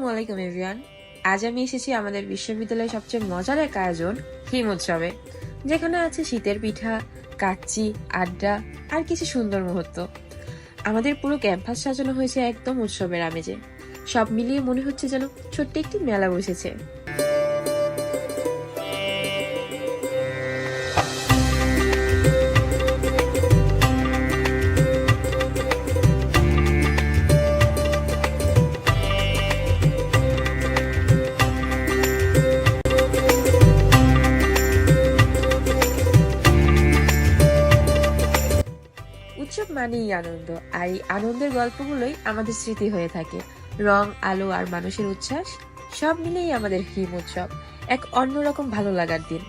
আসসালামু আলাইকুম এভরিওয়ান। আজ আমি এসেছি আমাদের বিশ্ববিদ্যালয়ের সবচেয়ে মজার এক আয়োজন হিম উৎসবে, যেখানে আছে শীতের পিঠা, কাচ্চি, আড্ডা আর কিছু সুন্দর মুহূর্ত। আমাদের পুরো ক্যাম্পাস সাজানো হয়েছে একদম উৎসবের আমেজে। সব মিলিয়ে মনে হচ্ছে যেন ছোট্ট একটি মেলা বসেছে। উৎসব মানেই আনন্দ, আর এই আনন্দের গল্পগুলোই আমাদের স্মৃতি হয়ে থাকে। রং, আলো আর মানুষের উচ্ছ্বাস সব মিলেই আমাদের হিম উৎসব এক অন্যরকম ভালো লাগার দিন।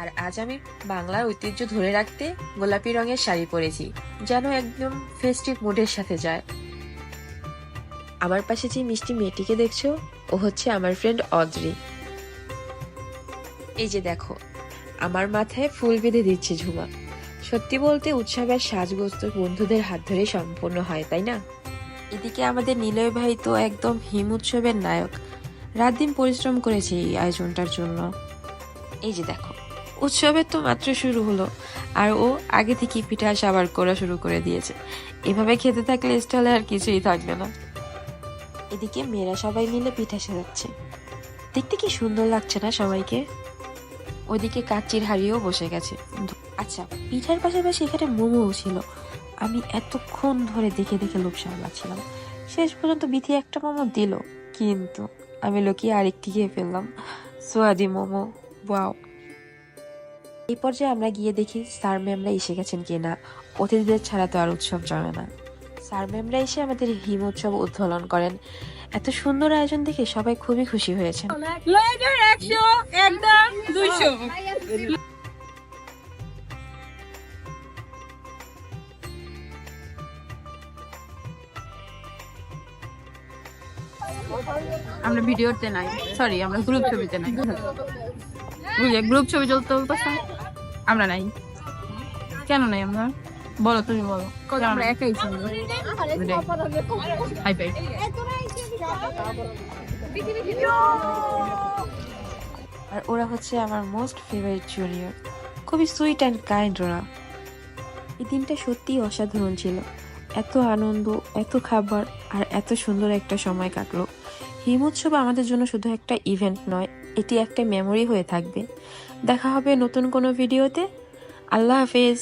আর আজ আমি বাংলার ঐতিহ্য ধরে রাখতে গোলাপি রঙের শাড়ি পরেছি, যেন একদম ফেস্টিভ মুডের সাথে যায়। আমার পাশে যে মিষ্টি মেয়েটিকে দেখছো, ও হচ্ছে আমার ফ্রেন্ড অদ্রি। এই যে দেখো, আমার মাথায় ফুল বেঁধে দিচ্ছে ঝুমা। সত্যি বলতে উৎসবের সাজগোজ তো বন্ধুদের হাত ধরে সম্পূর্ণ হয়, তাই না? এদিকে আমাদের নিলয় ভাই তো একদম হিম উৎসবের নায়ক। রাত দিন পরিশ্রম করেছে এই আয়োজনটার জন্য। এই যে দেখো, উৎসবের তো মাত্র শুরু হলো, আর ও আগে থেকে পিঠা সাবার করা শুরু করে দিয়েছে। এভাবে খেতে থাকলে স্টলে আর কিছুই থাকবে না। এদিকে মেয়েরা সবাই মিলে পিঠা সাজাচ্ছে, দেখতে কি সুন্দর লাগছে না সবাইকে? ওইদিকে কাচ্চির হাড়িও বসে গেছে। আচ্ছা, পিঠার পাশাপাশি এখানে মোমোও ছিল। আমি এতক্ষণ ধরে দেখে দেখে লোভ সামলাচ্ছিলাম। শেষ পর্যন্ত বিথি একটা মোমো দিল, কিন্তু আমি লুকিয়ে আরেকটি খেয়ে ফেললাম। সোয়াদি মোমো, ওয়াও! এই পর্যায়ে আমরা গিয়ে দেখি স্যার ম্যামরা এসে গেছেন কিনা। অতিথিদের ছাড়া তো আর উৎসব জমে না। স্যার ম্যামরা এসে আমাদের হিম উৎসব উদ্বোধন করেন। এত সুন্দর আয়োজন দেখে সবাই খুবই খুশি হয়েছেন। আমরা ভিডিওতে নাই, সরি, আমরা গ্রুপ ছবিতে নাই। বুঝলে গ্রুপ ছবি চলতে চলতেছে, আমরা নাই। কেন নাই আমরা? বলো, তুমি বলো। আমরা একাই ছিলাম। Hi fi. আর ওরা হচ্ছে আমার মোস্ট ফেভারিট জুনিয়র। খুবই সুইট অ্যান্ড কাইন্ড ওরা। এই দিনটা সত্যিই অসাধারণ ছিল। এত আনন্দ, এত খাবার আর এত সুন্দর একটা সময় কাটলো। হিম উৎসব আমাদের জন্য শুধু একটা ইভেন্ট নয়, এটি একটা মেমোরি হয়ে থাকবে। দেখা হবে নতুন কোনো ভিডিওতে। আল্লাহ হাফেজ।